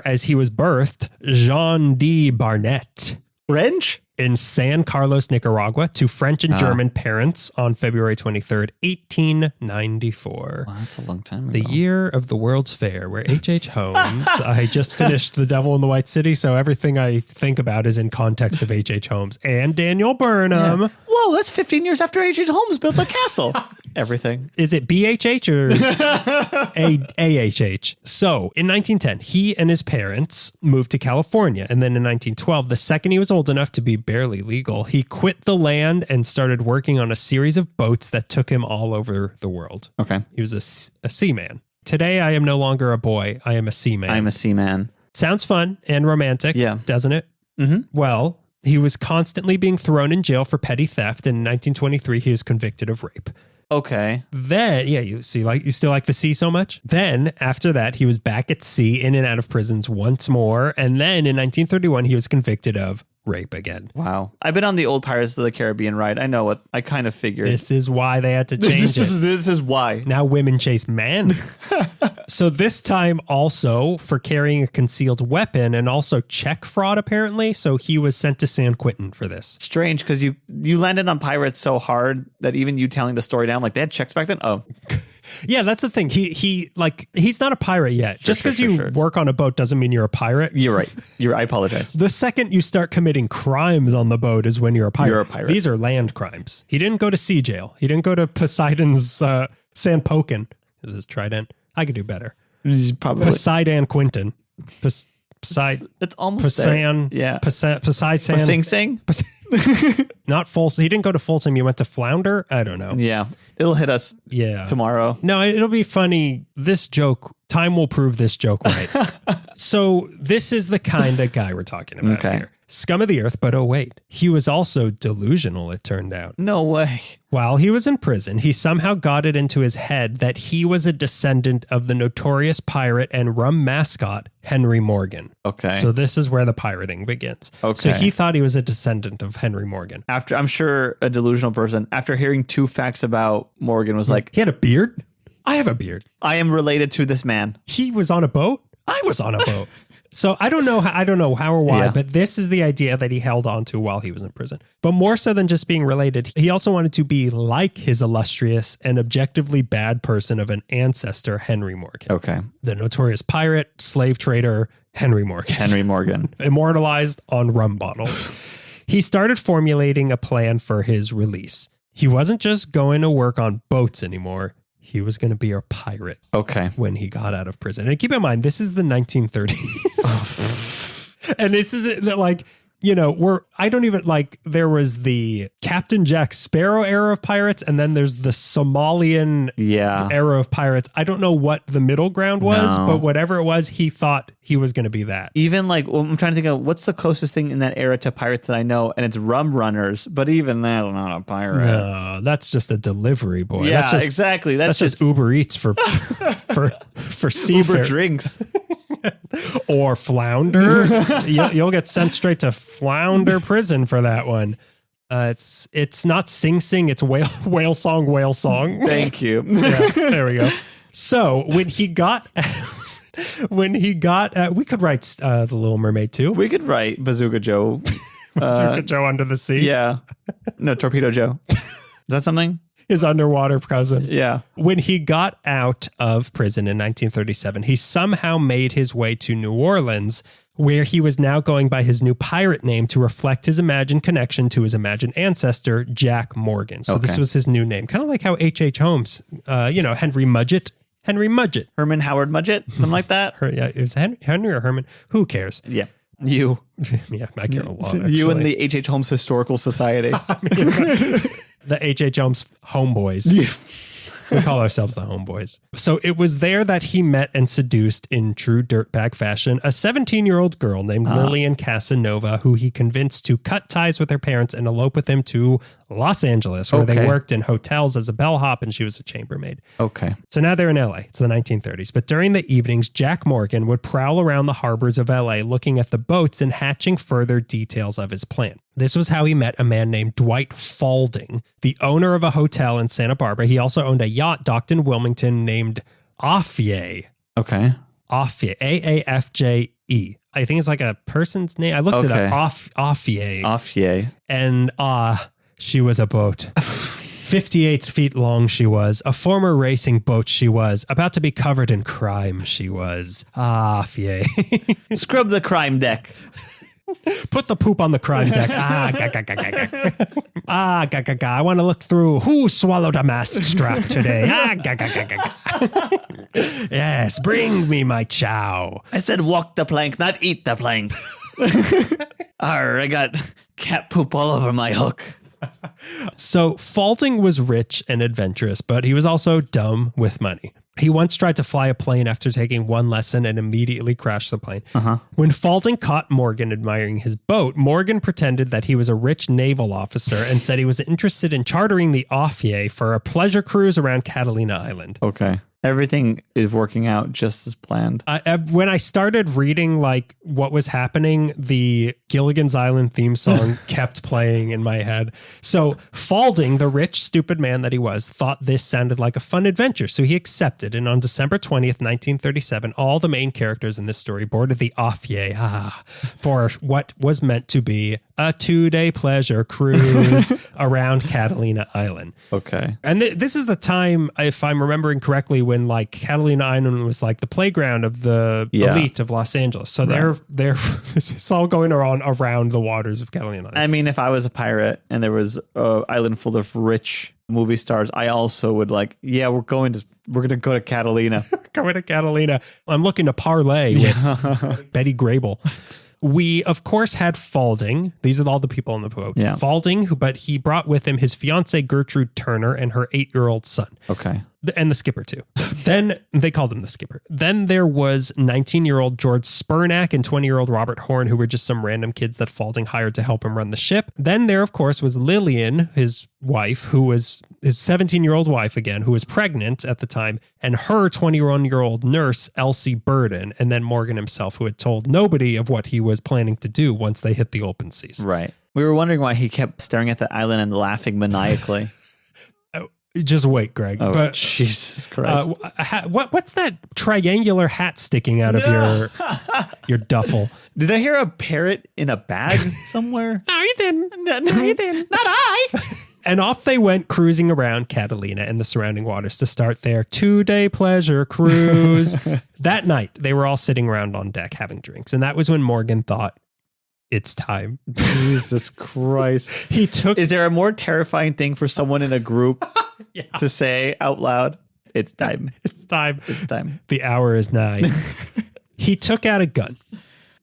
as he was birthed Jean D. Barnett. French? In San Carlos, Nicaragua, to French and German parents on February 23rd, 1894. Wow, that's a long time ago. The year of the World's Fair, where H.H. Holmes, I just finished The Devil in the White City, so everything I think about is in context of H.H. Holmes and Daniel Burnham. Yeah. Whoa, that's 15 years after H.H. Holmes built the castle. Everything. Is it BHH or AHH? So in 1910, he and his parents moved to California. And then in 1912, the second he was old enough to be barely legal, he quit the land and started working on a series of boats that took him all over the world. Okay. He was a seaman. Today, I am no longer a boy. I am a seaman. I'm a seaman. Sounds fun and romantic, doesn't it? Mm-hmm. Well, he was constantly being thrown in jail for petty theft. And in 1923, he was convicted of rape. Okay. Then, you still like the sea so much? Then, after that, he was back at sea, in and out of prisons once more. And then in 1931, he was convicted of rape again. Wow. I've been on the old Pirates of the Caribbean ride. I know what I kind of figured. This is why they had to change This is why. Now women chase men. So this time also for carrying a concealed weapon and also check fraud, apparently. So he was sent to San Quentin for this. Strange, because you landed on pirates so hard that even you telling the story now, I'm like, they had checks back then? Oh. Yeah, that's the thing. He's not a pirate yet. Just because you work on a boat doesn't mean you're a pirate. You're right. I apologize. The second you start committing crimes on the boat is when you're a pirate. You're a pirate. These are land crimes. He didn't go to sea jail. He didn't go to Poseidon's San Pokin. This is Trident. I could do better. Probably. Poseidon Quinton. It's almost there. Yeah. Poseidon. Sing Sing? Not Folsom. He didn't go to Folsom. He went to Flounder. I don't know. Yeah. It'll hit us tomorrow. No, it'll be funny. This joke, time will prove this joke right. So this is the kind of guy we're talking about here. Scum of the earth, but oh wait, he was also delusional, it turned out. No way. While he was in prison, he somehow got it into his head that he was a descendant of the notorious pirate and rum mascot, Henry Morgan. Okay. So this is where the pirating begins. Okay. So he thought he was a descendant of Henry Morgan. I'm sure a delusional person, after hearing 2 facts about Morgan, was like, he had a beard? I have a beard. I am related to this man. He was on a boat? I was on a boat. So I don't know how or why, but this is the idea that he held on to while he was in prison. But more so than just being related, he also wanted to be like his illustrious and objectively bad person of an ancestor, Henry Morgan. Okay. The notorious pirate, slave trader, Henry Morgan. Henry Morgan. Immortalized on rum bottles. He started formulating a plan for his release. He wasn't just going to work on boats anymore. He was going to be a pirate. Okay. When he got out of prison. And keep in mind, this is the 1930s. And this is like, I don't even there was the Captain Jack Sparrow era of pirates. And then there's the Somalian era of pirates. I don't know what the middle ground was, but whatever it was, he thought he was going to be that. Even I'm trying to think of what's the closest thing in that era to pirates that I know. And it's rum runners, but even they're not a pirate. No, that's just a delivery boy. Yeah, that's just, exactly. That's just Uber Eats for Uber drinks. Or Flounder. You'll get sent straight to Flounder prison for that one. It's not Sing Sing, it's whale song. Thank you. Yeah, there we go. So when he got we could write The Little Mermaid too. We could write Bazooka Joe. Bazooka Joe Under the Sea. Yeah. No, Torpedo Joe. Is that something? His underwater cousin. Yeah. When he got out of prison in 1937, he somehow made his way to New Orleans, where he was now going by his new pirate name to reflect his imagined connection to his imagined ancestor, Jack Morgan. So this was his new name. Kind of like how H.H. Holmes, Henry Mudgett. Herman Howard Mudgett, something like that. It was Henry or Herman. Who cares? Yeah. You. Yeah, I care a lot. Actually. You and the H.H. Holmes Historical Society. The H.H. Holmes homeboys. We call ourselves the homeboys. So it was there that he met and seduced, in true dirtbag fashion, a 17-year-old girl named Lillian Casanova, who he convinced to cut ties with her parents and elope with him to Los Angeles, where they worked in hotels as a bellhop, and she was a chambermaid. Okay. So now they're in LA. It's the 1930s. But during the evenings, Jack Morgan would prowl around the harbors of LA looking at the boats and hatching further details of his plan. This was how he met a man named Dwight Faulding, the owner of a hotel in Santa Barbara. He also owned a yacht docked in Wilmington named Afye. Okay. Afye, Aafje. E. I think it's like a person's name. I looked it up. Offye. Offye. And she was a boat. 58 feet long she was. A former racing boat she was. About to be covered in crime she was. Offye. Scrub the crime deck. Put the poop on the crime deck. I want to look through who swallowed a mask strap today. Yes, bring me my chow. I said walk the plank, not eat the plank. Arr, I got cat poop all over my hook. So Falding was rich and adventurous, but he was also dumb with money. He once tried to fly a plane after taking one lesson and immediately crashed the plane. When Falding caught Morgan admiring his boat, Morgan pretended that he was a rich naval officer and said he was interested in chartering the Offye for a pleasure cruise around Catalina Island. Okay. Everything is working out just as planned. When I started reading like what was happening, the Gilligan's Island theme song kept playing in my head. So Falding, the rich, stupid man that he was, thought this sounded like a fun adventure. So he accepted. And on December 20th, 1937, all the main characters in this story boarded the Offye for what was meant to be a 2-day pleasure cruise around Catalina Island. Okay. And this is the time, if I'm remembering correctly, when like Catalina Island was like the playground of the elite of Los Angeles. So this is all going around the waters of Catalina Island. I mean, if I was a pirate and there was an island full of rich movie stars, I also would we're going to go to Catalina. Going to Catalina. I'm looking to parlay with Betty Grable. We, of course, had Falding. These are all the people on the boat. Yeah. Falding, but he brought with him his fiancee Gertrude Turner and her 8-year-old son. Okay. And the skipper, too. Then they called him the skipper. Then there was 19-year-old George Spurnack and 20-year-old Robert Horn, who were just some random kids that Falding hired to help him run the ship. Then there, of course, was Lillian, his wife, who was his 17-year-old wife again, who was pregnant at the time, and her 21-year-old nurse, Elsie Burden, and then Morgan himself, who had told nobody of what he was planning to do once they hit the open seas. Right. We were wondering why he kept staring at the island and laughing maniacally. Just wait, Greg. Oh, but Jesus Christ. What's that triangular hat sticking out of your duffel? Did I hear a parrot in a bag somewhere? No, you didn't. No, you didn't. Not I. And off they went cruising around Catalina and the surrounding waters to start their 2-day pleasure cruise. That night, they were all sitting around on deck having drinks. And that was when Morgan thought, it's time. Jesus Christ. Is there a more terrifying thing for someone in a group to say out loud? It's time. It's time. It's time. The hour is nigh. He took out a gun.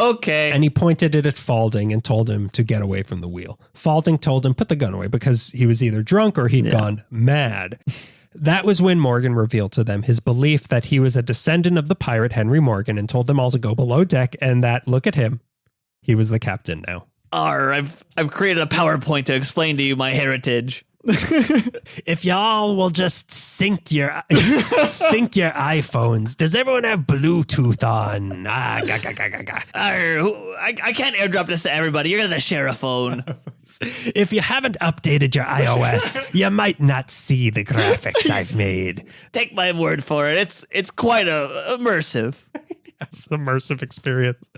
Okay. And he pointed it at Falding and told him to get away from the wheel. Falding told him, put the gun away, because he was either drunk or he'd gone mad. That was when Morgan revealed to them his belief that he was a descendant of the pirate Henry Morgan and told them all to go below deck and that, look at him, he was the captain now. I've created a PowerPoint to explain to you my heritage. If y'all will just sync your iPhones. Does everyone have Bluetooth on? I can't airdrop this to everybody. You're going to share a phone. If you haven't updated your iOS, you might not see the graphics I've made. Take my word for it. It's quite immersive. Submersive experience.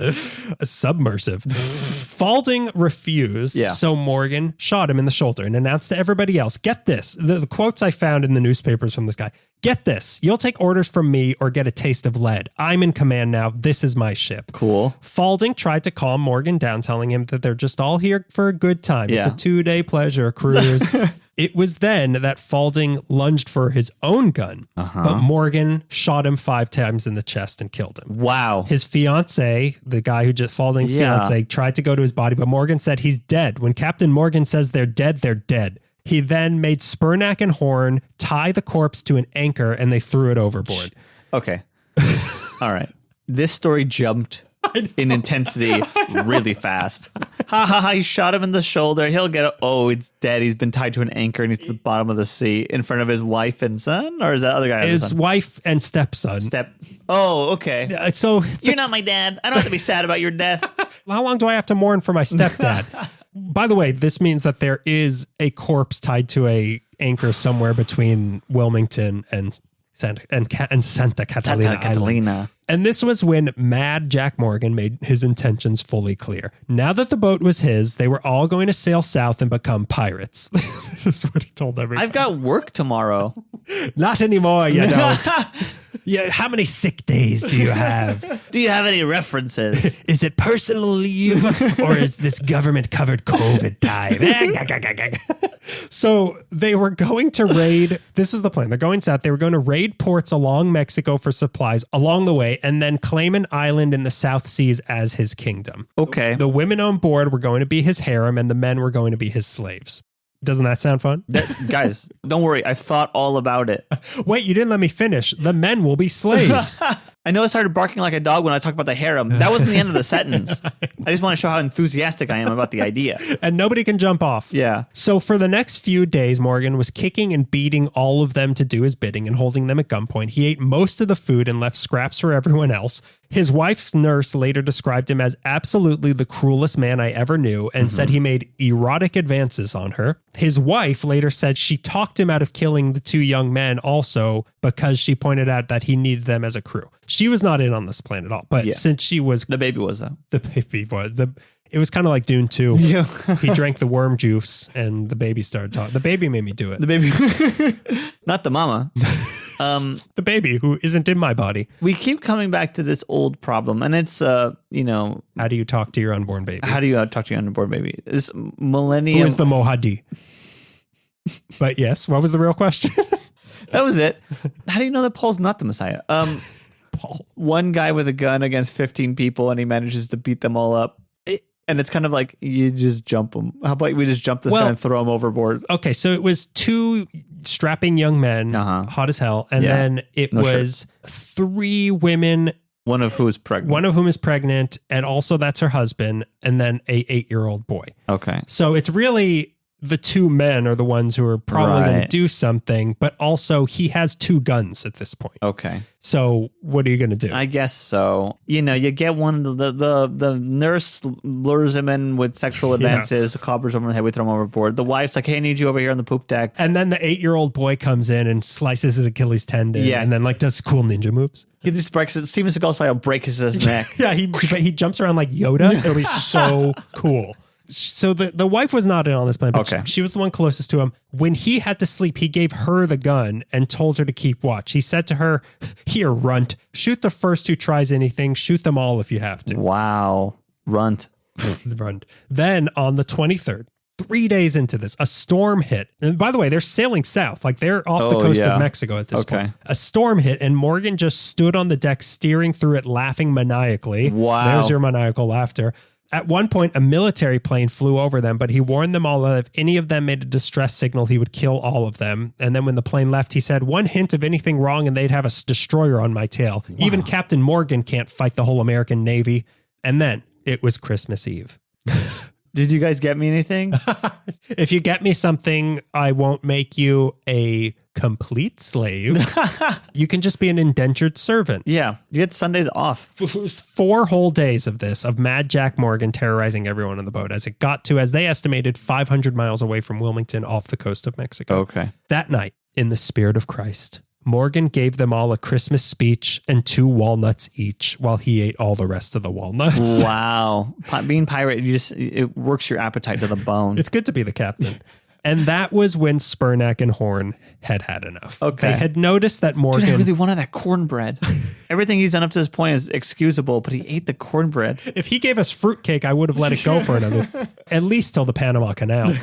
Submersive. Falding refused, so Morgan shot him in the shoulder and announced to everybody else, get this, the quotes I found in the newspapers from this guy, get this, you'll take orders from me or get a taste of lead. I'm in command now. This is my ship. Cool. Falding tried to calm Morgan down, telling him that they're just all here for a good time. It's a 2-day pleasure cruise. It was then that Falding lunged for his own gun, but Morgan shot him 5 times in the chest and killed him. Wow. His fiance, the guy who just Falding's fiance, tried to go to his body, but Morgan said he's dead. When Captain Morgan says they're dead, they're dead. He then made Spurnack and Horn tie the corpse to an anchor and they threw it overboard. Okay. All right. This story jumped in intensity really fast. Ha ha ha, he shot him in the shoulder. He'll get it's dead. He's been tied to an anchor and he's at the bottom of the sea in front of his wife and son? Or is that other guy? His wife and stepson. Oh, okay. So you're not my dad. I don't have to be sad about your death. How long do I have to mourn for my stepdad? By the way, this means that there is a corpse tied to a anchor somewhere between Wilmington and and Santa Catalina. Santa Catalina. And this was when Mad Jack Morgan made his intentions fully clear. Now that the boat was his, they were all going to sail south and become pirates. This is what he told everybody. I've got work tomorrow. Not anymore, you don't. Yeah, how many sick days do you have? Do you have any references? Is it personal leave or is this government covered COVID time? So they were going to raid. This is the plan. They're going south. They were going to raid ports along Mexico for supplies along the way and then claim an island in the South Seas as his kingdom. Okay. The women on board were going to be his harem and the men were going to be his slaves. Doesn't that sound fun? Guys, don't worry. I thought all about it. Wait, you didn't let me finish. The men will be slaves. I know I started barking like a dog when I talked about the harem. That wasn't the end of the sentence. I just want to show how enthusiastic I am about the idea. And nobody can jump off. Yeah. So for the next few days, Morgan was kicking and beating all of them to do his bidding and holding them at gunpoint. He ate most of the food and left scraps for everyone else. His wife's nurse later described him as absolutely the cruelest man I ever knew and said he made erotic advances on her. His wife later said she talked him out of killing the two young men also because she pointed out that he needed them as a crew. She was not in on this plan at all. But since she was... The baby was, though. The baby was. It was kind of like Dune 2. Yeah. He drank the worm juice and the baby started talking. The baby made me do it. The baby. Not the mama. The baby who isn't in my body. We keep coming back to this old problem, and it's, how do you talk to your unborn baby? How do you talk to your unborn baby? This millennium. Who is the Mohadi? But yes, what was the real question? That was it. How do you know that Paul's not the Messiah? Paul. One guy with a gun against 15 people, and he manages to beat them all up. And it's kind of like, you just jump him. How about we just jump this guy and throw him overboard? Okay, so it was two strapping young men, hot as hell. And then it was three women. One of whom is pregnant. One of whom is pregnant. And also that's her husband. And then a 8-year-old boy. Okay. So it's really... the two men are the ones who are probably going to do something, but also he has two guns at this point. Okay. So what are you going to do? I guess so. You get one, the nurse lures him in with sexual advances, clobbers him on the head, we throw him overboard. The wife's like, hey, I need you over here on the poop deck. And then the 8-year-old boy comes in and slices his Achilles tendon. Yeah. And then does cool ninja moves. He just breaks it. Steven Seagal style breaks his neck. Yeah. He jumps around like Yoda. It'll be so cool. So the wife was not in on this plan, but she was the one closest to him. When he had to sleep, he gave her the gun and told her to keep watch. He said to her, here, runt, shoot the first who tries anything. Shoot them all if you have to. Wow. Runt. Runt. Then on the 23rd, 3 days into this, a storm hit. And by the way, they're sailing south. Like they're off the coast of Mexico at this point. A storm hit and Morgan just stood on the deck steering through it, laughing maniacally. Wow. There's your maniacal laughter. At one point, a military plane flew over them, but he warned them all that if any of them made a distress signal, he would kill all of them. And then when the plane left, he said, one hint of anything wrong and they'd have a destroyer on my tail. Wow. Even Captain Morgan can't fight the whole American Navy. And then it was Christmas Eve. Did you guys get me anything? If you get me something, I won't make you a complete slave. You can just be an indentured servant. Yeah, you get Sundays off. It was 4 whole days of this, of Mad Jack Morgan terrorizing everyone on the boat as it got to, as they estimated, 500 miles away from Wilmington off the coast of Mexico. Okay. That night, in the spirit of Christ, Morgan gave them all a Christmas speech and 2 walnuts each while he ate all the rest of the walnuts. Wow. Being pirate, it works your appetite to the bone. It's good to be the captain. And that was when Spurnack and Horn had enough. Okay. They had noticed that Morgan... Dude, I really wanted that cornbread. Everything he's done up to this point is excusable, but he ate the cornbread. If he gave us fruitcake, I would have let it go for another, at least till the Panama Canal.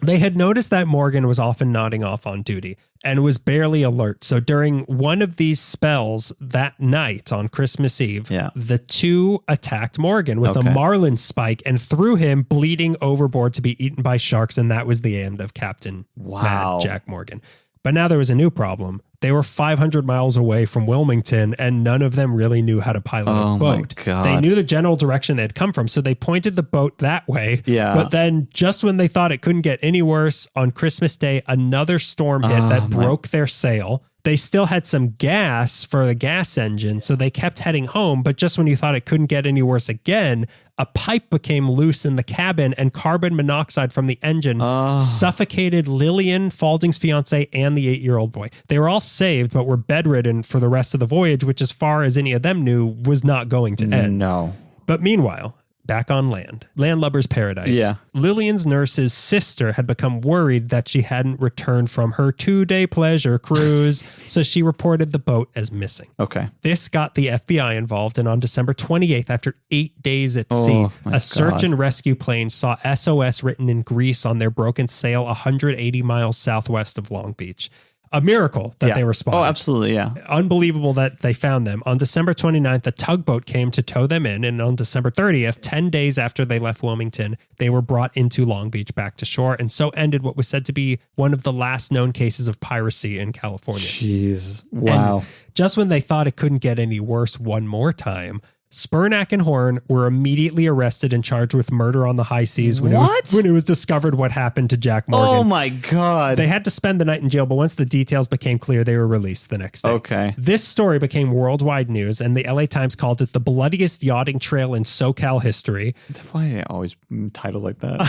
They had noticed that Morgan was often nodding off on duty and was barely alert. So during one of these spells that night on Christmas Eve, the two attacked Morgan with a marlin spike and threw him bleeding overboard to be eaten by sharks. And that was the end of Captain Mad Jack Morgan. But now there was a new problem. They were 500 miles away from Wilmington, and none of them really knew how to pilot a boat. They knew the general direction they had come from, so they pointed the boat that way. Yeah. But then just when they thought it couldn't get any worse, on Christmas Day, another storm hit that broke their sail. They still had some gas for the gas engine, so they kept heading home. But just when you thought it couldn't get any worse again, a pipe became loose in the cabin and carbon monoxide from the engine suffocated Lillian, Falding's fiance, and the 8-year-old boy. They were all saved, but were bedridden for the rest of the voyage, which, as far as any of them knew, was not going to end. No. But meanwhile, back on land, landlubber's paradise. Yeah. Lillian's nurse's sister had become worried that she hadn't returned from her 2-day pleasure cruise, so she reported the boat as missing. Okay. This got the FBI involved, and on December 28th, after 8 days at sea, a search and rescue plane saw SOS written in grease on their broken sail 180 miles southwest of Long Beach. A miracle that they were spotted. Oh, absolutely, yeah. Unbelievable that they found them. On December 29th, a tugboat came to tow them in, and on December 30th, 10 days after they left Wilmington, they were brought into Long Beach back to shore, and so ended what was said to be one of the last known cases of piracy in California. Jeez. Wow. And just when they thought it couldn't get any worse one more time, Spernak and Horn were immediately arrested and charged with murder on the high seas when it was discovered what happened to Jack Morgan. Oh my God. They had to spend the night in jail, but once the details became clear, they were released the next day. Okay. This story became worldwide news, and the LA Times called it the bloodiest yachting trail in SoCal history. Why are always titles like that?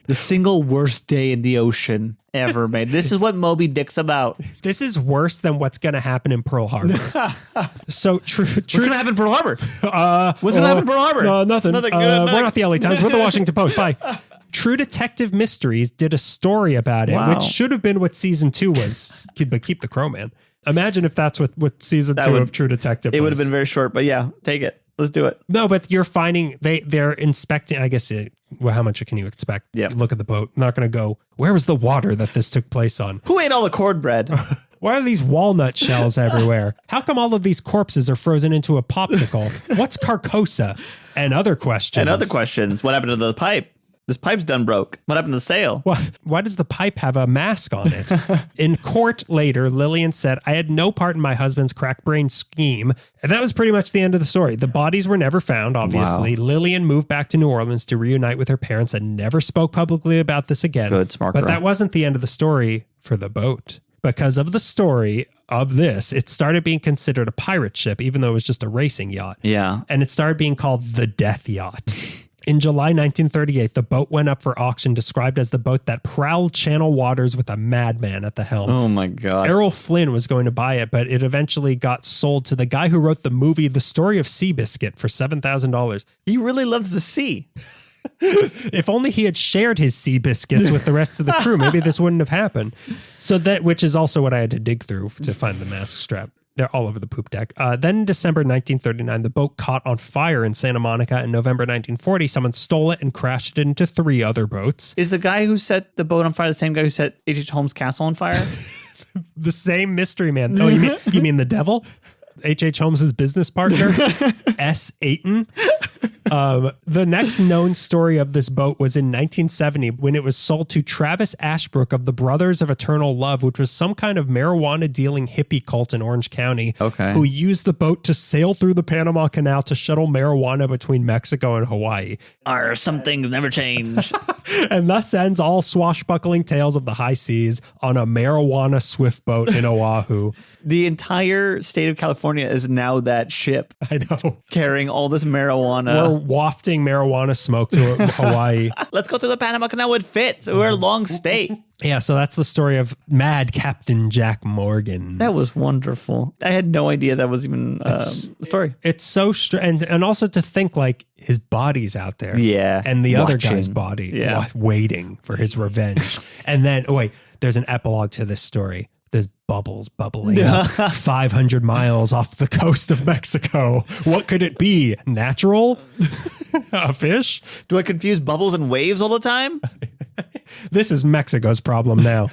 The single worst day in the ocean ever made. This is what Moby Dick's about. This is worse than what's going to happen in Pearl Harbor. So What's going to happen in Pearl Harbor? What's going to happen in Pearl Harbor? No, nothing. Nothing. We're not the LA Times. We're the Washington Post. Bye. True Detective Mysteries did a story about it, which should have been what season 2 was, but keep the Crow Man. Imagine if that's what season 2 of True Detective was. It would have been very short, but yeah, take it. Let's do it. No, but you're finding they're inspecting. I guess how much can you expect? Yeah. Look at the boat. Not going to go. Where was the water that this took place on? Who ate all the cornbread? Why are these walnut shells everywhere? How come all of these corpses are frozen into a popsicle? What's Carcosa? And other questions. What happened to the pipe? This pipe's done broke. What happened to the sail? Why does the pipe have a mask on it? In court later, Lillian said, I had no part in my husband's crack-brained scheme. And that was pretty much the end of the story. The bodies were never found, obviously. Wow. Lillian moved back to New Orleans to reunite with her parents and never spoke publicly about this again. Good, smart girl. But that wasn't the end of the story for the boat. Because of the story of this, it started being considered a pirate ship, even though it was just a racing yacht. Yeah. And it started being called the Death Yacht. In July 1938, the boat went up for auction, described as the boat that prowled channel waters with a madman at the helm. Oh, my God. Errol Flynn was going to buy it, but it eventually got sold to the guy who wrote the movie The Story of Seabiscuit for $7,000. He really loves the sea. If only he had shared his sea biscuits with the rest of the crew, maybe this wouldn't have happened. Which is also what I had to dig through to find the mask strap. They're all over the poop deck. Then in December 1939, the boat caught on fire in Santa Monica. In November 1940, someone stole it and crashed it into 3 other boats. Is the guy who set the boat on fire the same guy who set H.H. Holmes' castle on fire? The same mystery man. Oh, you mean the devil? H.H. Holmes' business partner, S. Ayton. The next known story of this boat was in 1970 when it was sold to Travis Ashbrook of the Brothers of Eternal Love, which was some kind of marijuana dealing hippie cult in Orange County, who used the boat to sail through the Panama Canal to shuttle marijuana between Mexico and Hawaii. Some things never change. And thus ends all swashbuckling tales of the high seas on a marijuana swift boat in Oahu. The entire state of California is now that ship. I know. Carrying all this marijuana. We're wafting marijuana smoke to Hawaii. Let's go through the Panama Canal. It fits. We're a long state. Yeah, so that's the story of Mad Captain Jack Morgan. That was wonderful. I had no idea that was even a story. It's so and also to think like his body's out there. Yeah. And the other guy's body waiting for his revenge. And then, there's an epilogue to this story. There's bubbles bubbling up 500 miles off the coast of Mexico. What could it be? Natural? A fish? Do I confuse bubbles and waves all the time? This is Mexico's problem now.